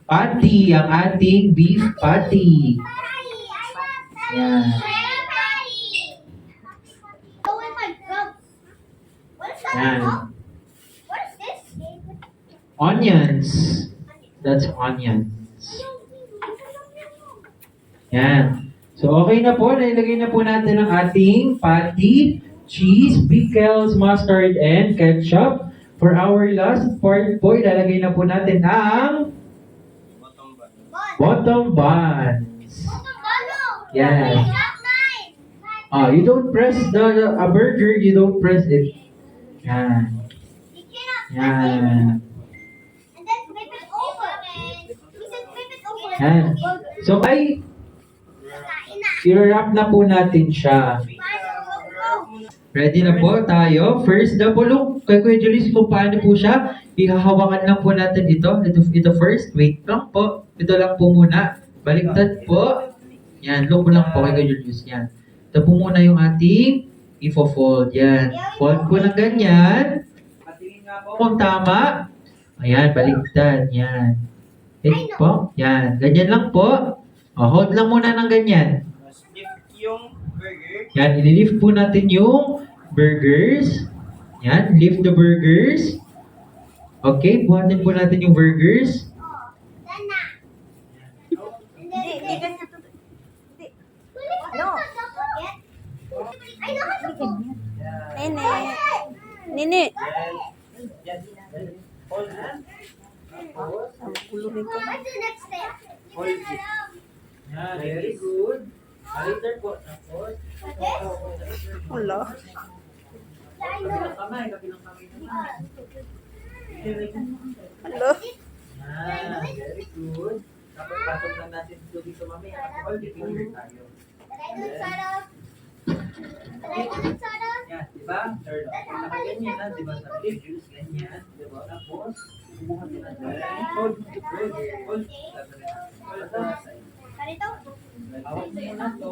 patty, ang ating beef patty. Yan. Yan. Onions. That's onions. Yan. So, okay na po. Nailagay na po natin ang ating patty, cheese, pickles, mustard, and ketchup. For our last part po, ilalagay na po natin ang bottom buns. Yan. You don't press a burger, you don't press it. Yan. Yan. Yan. So, i-wrap na po natin siya. Ready na po tayo. First, double look kay Kuya Julius kung paano po siya. Ihahawakan lang po natin ito. Ito first. Wait lang po. Ito lang po muna. Baliktad po. Yan. Look lang po kay Kuya Julius. Yan. Ito po muna yung ating ifo-fold. Yan. Fold po ng ganyan. Kung tama. Ayan. Baliktad. Yan. Ito po. Yan. Ganyan lang po. Hold lang muna ng ganyan. Yan, i-lift po natin yung burgers. Yan, lift the burgers. Okay, buhatin po natin yung burgers. Nene. What's the next step? Yan, very good. Alitar po. Tapos. Wala. Kabilang kamay naman. Hello. Yan, very good. Tapos pasok lang natin dito mamaya. All the finger tayo. Yan, di ba? Third off. Nakaganyan na, di ba? Sa reviews, ganyan. Di ba? Tapos, bumuha din natin. Hold. Hold. Hold. Ganito? Awag mo muna to.